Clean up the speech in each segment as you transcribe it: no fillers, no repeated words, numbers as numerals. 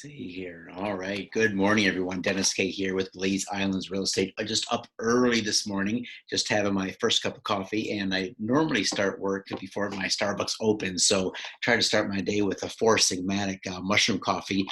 See here. All right. Good morning, everyone. Dennis K here with Belize Islands Real Estate. I just up early this morning, just having my first cup of coffee, and I normally start work before my Starbucks opens. So try to start my day with a Four Sigmatic mushroom coffee.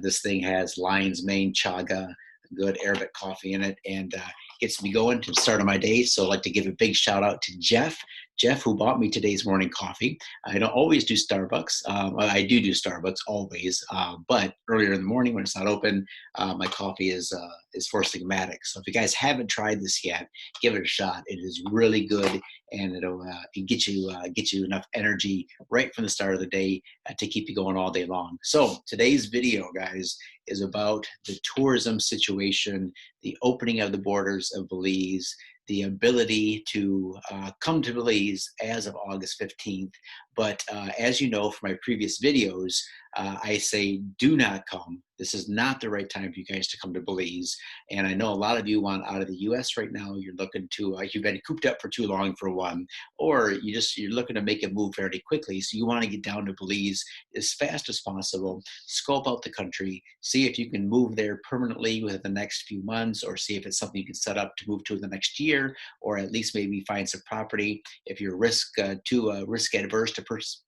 This thing has lion's mane, chaga, good Arabic coffee in it, and gets me going to the start of my day. So I'd like to give a big shout out to Jeff. Jeff, who bought me today's morning coffee. I don't always do Starbucks. Well, I do Starbucks always, but earlier in the morning when it's not open, my coffee is Four Sigmatic. So if you guys haven't tried this yet, give it a shot. It is really good, and it'll get you enough energy right from the start of the day to keep you going all day long. So today's video, guys, is about the tourism situation, the opening of the borders of Belize, the ability to come to Belize as of August 15th. But as you know from my previous videos, I say do not come. This is not the right time for you guys to come to Belize. And I know a lot of you want out of the US right now. You're looking to, you've been cooped up for too long for one, or you're looking to make a move fairly quickly. So you want to get down to Belize as fast as possible, scope out the country, see if you can move there permanently within the next few months, or see if it's something you can set up to move to in the next year, or at least maybe find some property. If you're risk adverse to purchase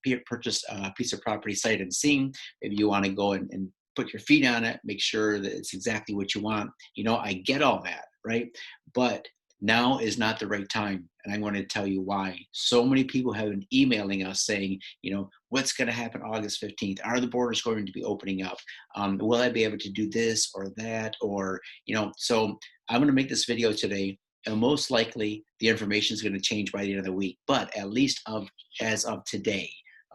a piece of property sight unseen, maybe you want to go and put your feet on it, make sure that it's exactly what you want. You know, I get all that, right? But now is not the right time. And I'm going to tell you why. So many people have been emailing us saying, you know, what's going to happen August 15th? Are the borders going to be opening up? Will I be able to do this or that? Or, you know, so I'm going to make this video today. And most likely the information is going to change by the end of the week, but at least as of today.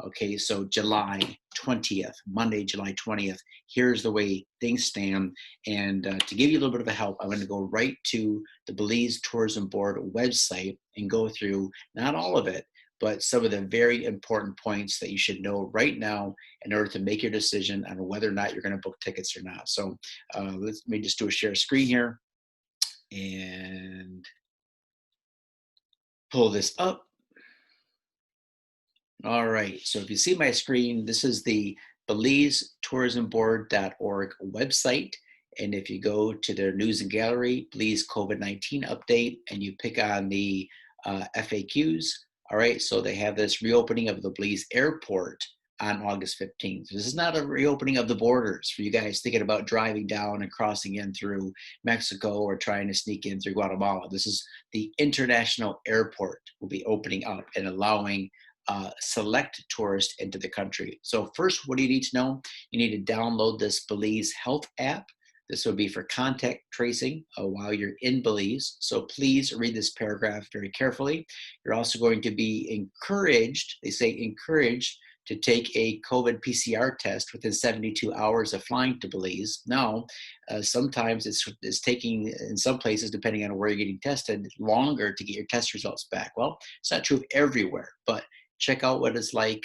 Okay, so July 20th, Monday, July 20th, here's the way things stand. And to give you a little bit of a help, I'm going to go right to the Belize Tourism Board website and go through not all of it, but some of the very important points that you should know right now in order to make your decision on whether or not you're going to book tickets or not. So let me just do a share screen here and pull this up. All right, so if you see my screen, this is the BelizeTourismBoard.org website. And if you go to their news and gallery, Belize COVID-19 update, and you pick on the FAQs, all right, so they have this reopening of the Belize airport on August 15th. This is not a reopening of the borders for you guys thinking about driving down and crossing in through Mexico or trying to sneak in through Guatemala. This is the international airport will be opening up and allowing select tourists into the country. So first, what do you need to know? You need to download this Belize Health app. This will be for contact tracing while you're in Belize. So please read this paragraph very carefully. You're also going to be encouraged, they say encouraged, to take a COVID PCR test within 72 hours of flying to Belize. Now, sometimes it's taking, in some places, depending on where you're getting tested, longer to get your test results back. Well, it's not true of everywhere, but check out what it's like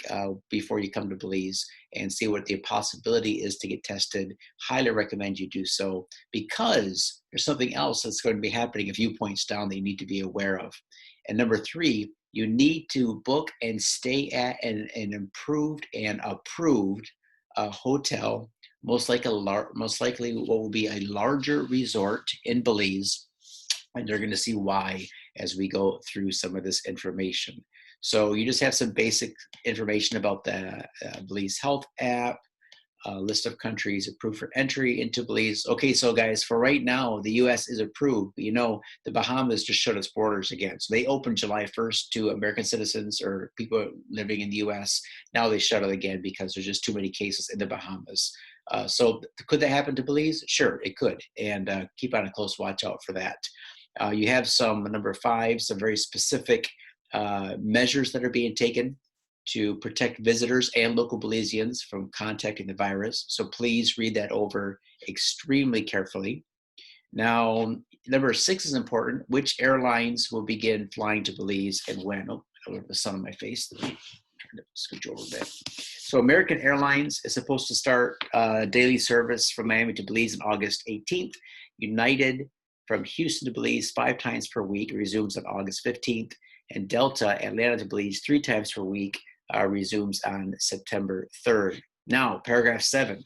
before you come to Belize and see what the possibility is to get tested. Highly recommend you do so because there's something else that's going to be happening a few points down that you need to be aware of. And number three, you need to book and stay at an improved and approved hotel, most likely what will be a larger resort in Belize. And they're going to see why as we go through some of this information. So you just have some basic information about the Belize Health app, list of countries approved for entry into Belize. Okay, so guys, for right now, the U.S. is approved. But you know, the Bahamas just shut its borders again. So they opened July 1st to American citizens or people living in the U.S. Now they shut it again because there's just too many cases in the Bahamas. So could that happen to Belize? Sure, it could. And keep on a close watch out for that. You have number 5, some very specific measures that are being taken to protect visitors and local Belizeans from contacting the virus. So please read that over extremely carefully. Now, number 6 is important. Which airlines will begin flying to Belize and when? Oh, I have the sun on my face. Let me try to scooch over a bit. So American Airlines is supposed to start daily service from Miami to Belize on August 18th. United from Houston to Belize 5 times per week resumes on August 15th. And Delta, Atlanta to Belize 3 times per week resumes on September 3rd. Now, paragraph 7.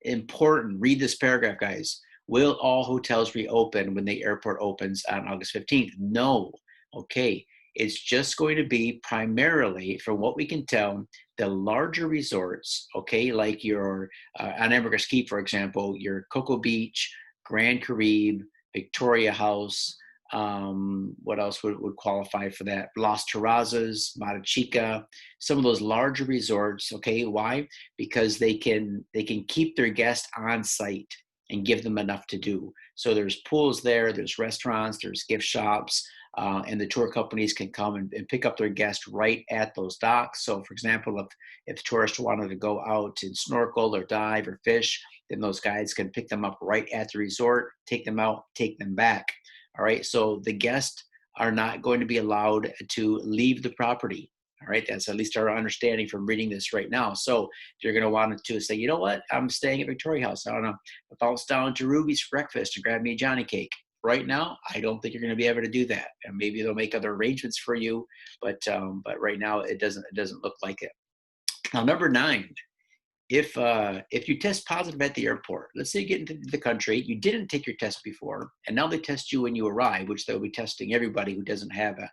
important. Read this paragraph, guys. Will all hotels reopen when the airport opens on August 15th? No. Okay. It's just going to be primarily, from what we can tell, the larger resorts, okay, like your, on Ambergris Caye, for example, your Cocoa Beach, Grand Caribe, Victoria House, what else would qualify for that? Las Terrazas, Mata Chica, some of those larger resorts, okay, why? Because they can keep their guests on site and give them enough to do. So there's pools there, there's restaurants, there's gift shops, and the tour companies can come and pick up their guests right at those docks. So, for example, if tourists wanted to go out and snorkel or dive or fish, then those guides can pick them up right at the resort, take them out, take them back. All right. So the guests are not going to be allowed to leave the property. All right, that's at least our understanding from reading this right now. So you're going to want to say, you know what, I'm staying at Victoria House. I want to bounce down to Ruby's for breakfast and grab me a Johnny cake. Right now, I don't think you're going to be able to do that, and maybe they'll make other arrangements for you. But right now, it doesn't look like it. Now, number 9, if you test positive at the airport, let's say you get into the country, you didn't take your test before, and now they test you when you arrive, which they'll be testing everybody who doesn't have a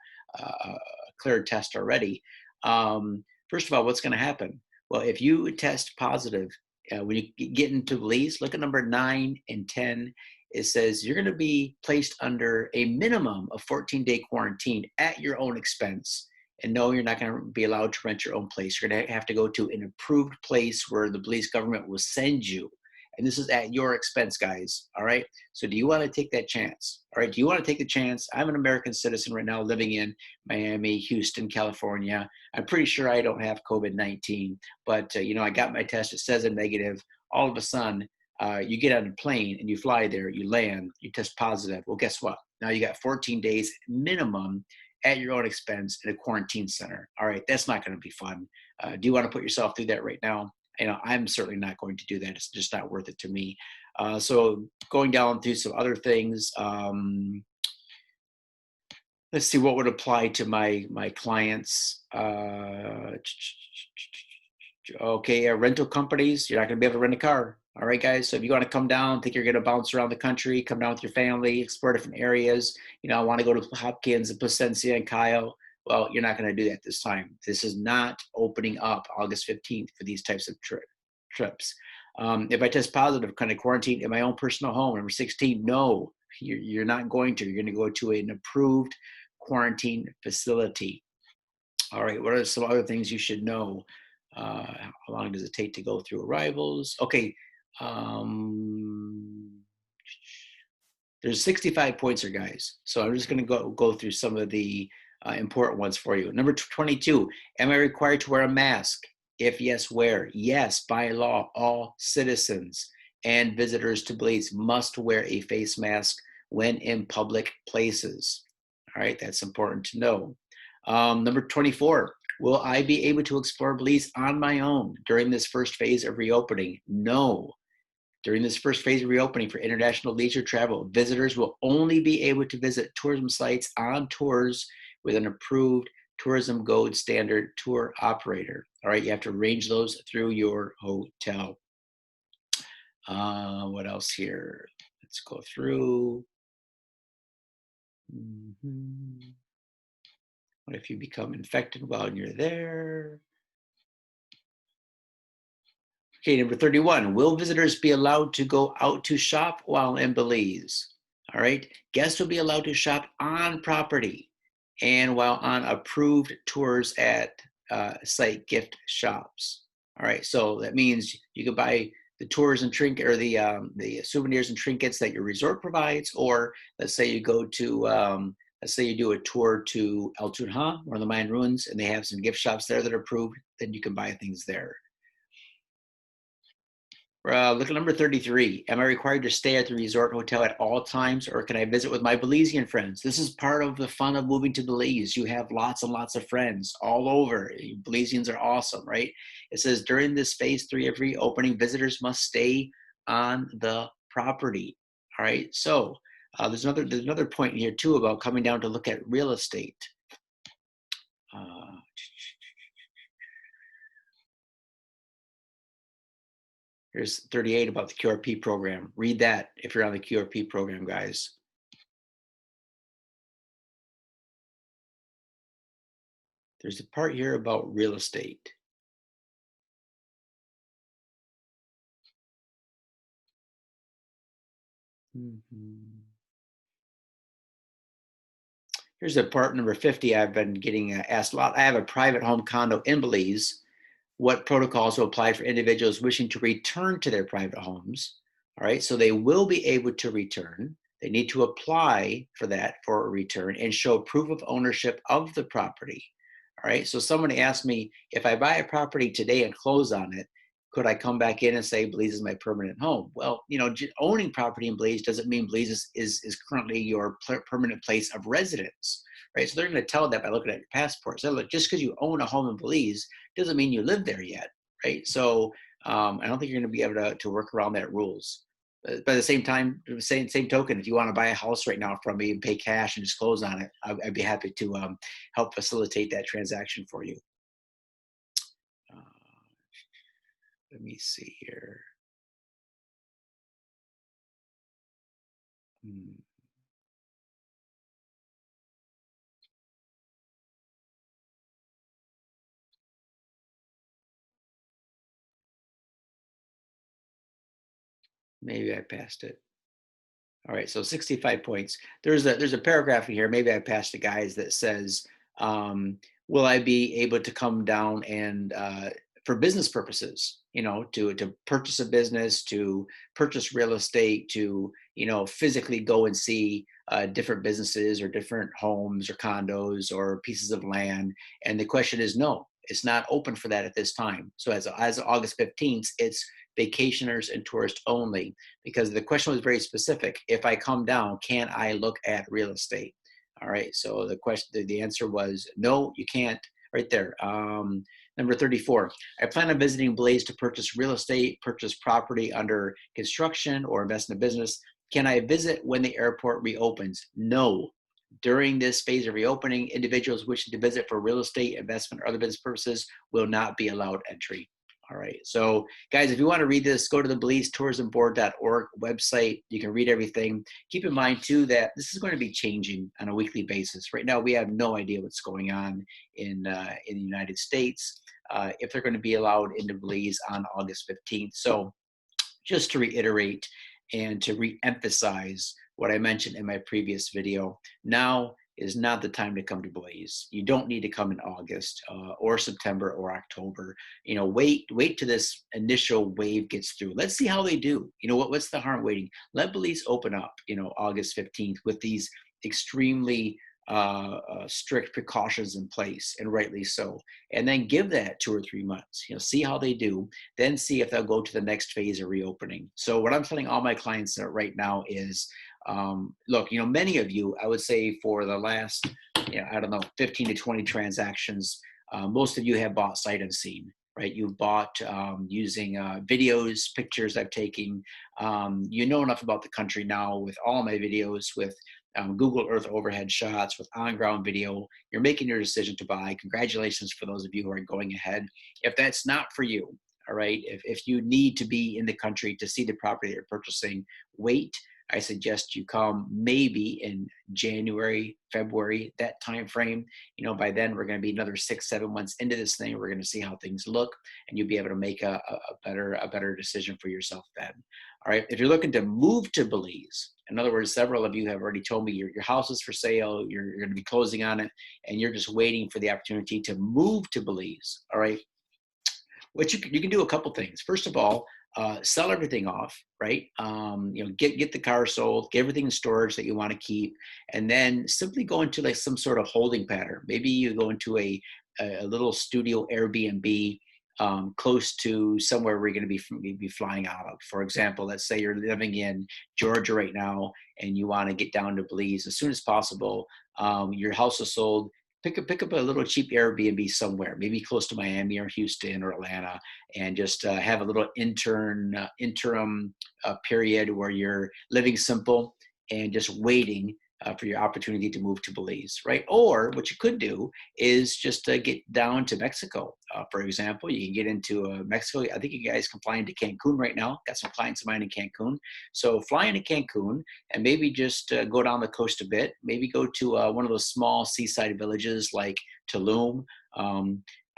cleared test already. First of all, what's going to happen? Well, if you test positive when you get into Belize, look at number 9 and 10. It says you're going to be placed under a minimum of 14-day quarantine at your own expense. And no, you're not going to be allowed to rent your own place. You're going to have to go to an approved place where the Belize government will send you. And this is at your expense, guys. All right. So do you want to take that chance? All right. Do you want to take the chance? I'm an American citizen right now living in Miami, Houston, California. I'm pretty sure I don't have COVID-19, but I got my test. It says I'm negative. All of a sudden, you get on a plane and you fly there, you land, you test positive. Well, guess what? Now you got 14 days minimum at your own expense in a quarantine center. All right, that's not going to be fun. Do you want to put yourself through that right now? I'm certainly not going to do that. It's just not worth it to me. So going down through some other things. Let's see what would apply to my clients. Okay, rental companies, you're not going to be able to rent a car. All right, guys. So if you want to come down, think you're going to bounce around the country, come down with your family, explore different areas. I want to go to Hopkins and Placencia and Kyle. Well, you're not going to do that this time. This is not opening up August 15th for these types of trips. If I test positive, kind of quarantine in my own personal home, number 16, no, you're not going to. You're going to go to an approved quarantine facility. All right, what are some other things you should know? How long does it take to go through arrivals? Okay, there's 65 points here, guys. So I'm just going to go through some of the important ones for you. Number 22, am I required to wear a mask? If yes, where? Yes, by law, all citizens and visitors to Belize must wear a face mask when in public places. All right, that's important to know. Number 24, will I be able to explore Belize on my own during this first phase of reopening? No. During this first phase of reopening for international leisure travel, visitors will only be able to visit tourism sites on tours with an approved Tourism Gold Standard tour operator. All right, you have to arrange those through your hotel. What else here? Let's go through. What if you become infected while you're there? Okay, number 31, will visitors be allowed to go out to shop while in Belize? All right, guests will be allowed to shop on property and while on approved tours at site gift shops. All right, so that means you can buy the tours and trinket or the souvenirs and trinkets that your resort provides, or let's say you go to let's say you do a tour to El Tunja, one of the Mayan ruins, and they have some gift shops there that are approved, then you can buy things there. Look at number 33. Am I required to stay at the resort hotel at all times, or can I visit with my Belizean friends? This is part of the fun of moving to Belize. You have lots and lots of friends all over. Belizeans are awesome, right? It says during this phase 3 of reopening, visitors must stay on the property. All right. So there's another point here too about coming down to look at real estate. Here's 38 about the QRP program. Read that if you're on the QRP program, guys. There's a part here about real estate. Mhm. Here's a part number 50 I've been getting asked a lot. I have a private home condo in Belize. What protocols will apply for individuals wishing to return to their private homes? All right, so they will be able to return. They need to apply for that for a return and show proof of ownership of the property. All right, so someone asked me if I buy a property today and close on it, could I come back in and say Belize is my permanent home? Well, owning property in Belize doesn't mean Belize is currently your permanent place of residence, right? So they're going to tell that by looking at your passport. So look, just because you own a home in Belize doesn't mean you live there yet, right? So I don't think you're going to be able to work around that rules. But at the same time, same token, if you want to buy a house right now from me and pay cash and just close on it, I'd be happy to help facilitate that transaction for you. Uh, let me see here. Hmm, maybe I passed it. All right, so 65 points. There's a paragraph in here. Maybe I passed it, guys, that says, "Will I be able to come down and for business purposes? To purchase a business, to purchase real estate, to physically go and see different businesses or different homes or condos or pieces of land." And the question is, no, it's not open for that at this time. So as of August 15th, it's vacationers and tourists only, because the question was very specific. If I come down, can I look at real estate? All right. So the answer was no, you can't. Right there. Number 34. I plan on visiting Belize to purchase real estate, purchase property under construction, or invest in a business. Can I visit when the airport reopens? No. During this phase of reopening, individuals wishing to visit for real estate, investment, or other business purposes will not be allowed entry. All right. So, guys, if you want to read this, go to the BelizeTourismBoard.org website. You can read everything. Keep in mind, too, that this is going to be changing on a weekly basis. Right now, we have no idea what's going on in the United States, if they're going to be allowed into Belize on August 15th. So, just to reiterate and to re-emphasize what I mentioned in my previous video, now is not the time to come to Belize. You don't need to come in August or September or October. Wait till this initial wave gets through. Let's see how they do. What's the harm waiting? Let Belize open up, August 15th with these extremely strict precautions in place, and rightly so. And then give that 2 or 3 months. See how they do, then see if they'll go to the next phase of reopening. So what I'm telling all my clients right now is, look, many of you, I would say for the last, I don't know, 15 to 20 transactions, most of you have bought sight unseen, right? You've bought using videos, pictures I've taken. You know enough about the country now with all my videos, with Google Earth overhead shots, with on-ground video. You're making your decision to buy. Congratulations for those of you who are going ahead. If that's not for you, all right, if you need to be in the country to see the property that you're purchasing, wait. I suggest you come maybe in January, February, that time frame. By then we're going to be another 6-7 months into this thing. We're going to see how things look, and you'll be able to make a better decision for yourself then. All right. If you're looking to move to Belize, in other words, several of you have already told me your house is for sale, you're going to be closing on it, and you're just waiting for the opportunity to move to Belize. All right. What you can do a couple things. First of all, sell everything off, right? Get the car sold, get everything in storage that you want to keep, and then simply go into like some sort of holding pattern. Maybe you go into a little studio Airbnb close to somewhere where you're going to be flying out of. For example, let's say you're living in Georgia right now and you want to get down to Belize as soon as possible. Your house is sold. Pick up a little cheap Airbnb somewhere, maybe close to Miami or Houston or Atlanta, and just have a little interim period where you're living simple and just waiting for your opportunity to move to Belize, right? Or what you could do is just get down to Mexico. For example, you can get into Mexico. I think you guys can fly into Cancun right now. Got some clients of mine in Cancun. So fly into Cancun and maybe just go down the coast a bit. Maybe go to one of those small seaside villages like Tulum.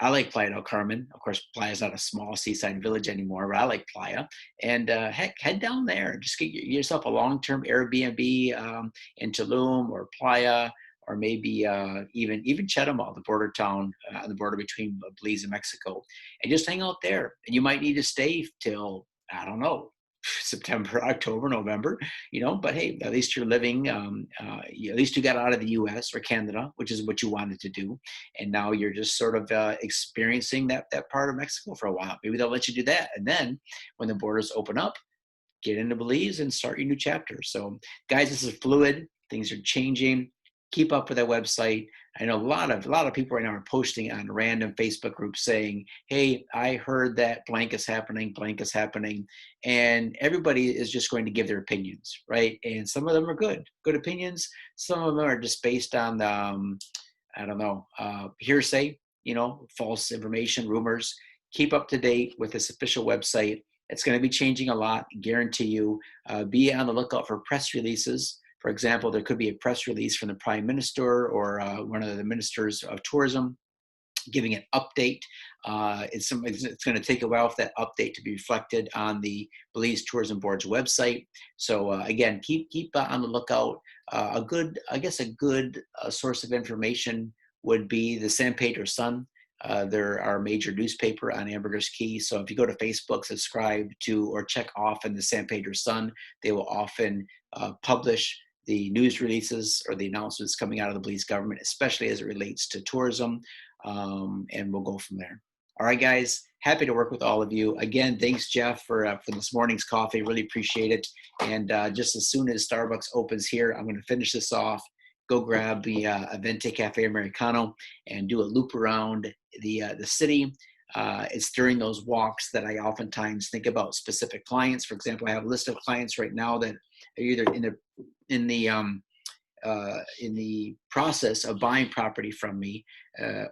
I like Playa del Carmen. Of course, Playa is not a small seaside village anymore, but I like Playa. And heck, head down there. Just get yourself a long-term Airbnb in Tulum or Playa, or maybe even Chetumal, the border town on the border between Belize and Mexico, and just hang out there. And you might need to stay till, I don't know, September, October, November, but hey, at least you're living, at least you got out of the US or Canada, which is what you wanted to do. And now you're just sort of experiencing that part of Mexico for a while. Maybe they'll let you do that. And then when the borders open up, get into Belize and start your new chapter. So guys, this is fluid. Things are changing. Keep up with that website. I know a lot of people right now are posting on random Facebook groups saying, hey, I heard that blank is happening, and everybody is just going to give their opinions, right? And some of them are good opinions. Some of them are just based on I don't know, hearsay, false information, rumors. Keep up to date with this official website. It's going to be changing a lot, guarantee you. Be on the lookout for press releases. For example, there could be a press release from the Prime Minister or one of the ministers of tourism giving an update. It's going to take a while for that update to be reflected on the Belize Tourism Board's website. So again, keep on the lookout. A good source of information would be the San Pedro Sun. They're our major newspaper on Ambergris Caye. So if you go to Facebook, subscribe to or check off in the San Pedro Sun, they will often publish the news releases or the announcements coming out of the Belize government, especially as it relates to tourism. And we'll go from there. All right, guys, happy to work with all of you. Again, thanks, Jeff, for this morning's coffee. Really appreciate it. And just as soon as Starbucks opens here, I'm going to finish this off, go grab the Avente Cafe Americano and do a loop around the city. It's during those walks that I oftentimes think about specific clients. For example, I have a list of clients right now that are either in the process of buying property from me,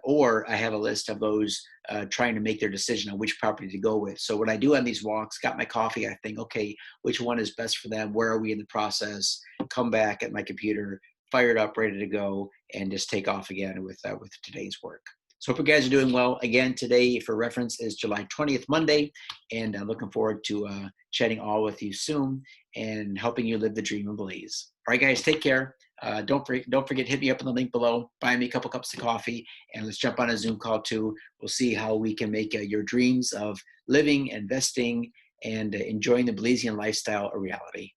or I have a list of those trying to make their decision on which property to go with. So what I do on these walks, got my coffee, I think, okay, which one is best for them? Where are we in the process? Come back at my computer, fired up, ready to go, and just take off again with today's work. So hope you guys are doing well. Again, today, for reference, is July 20th, Monday, and I'm looking forward to chatting all with you soon and helping you live the dream of Belize. All right, guys, take care. Don't forget, hit me up on the link below, buy me a couple cups of coffee, and let's jump on a Zoom call too. We'll see how we can make your dreams of living, investing, and enjoying the Belizean lifestyle a reality.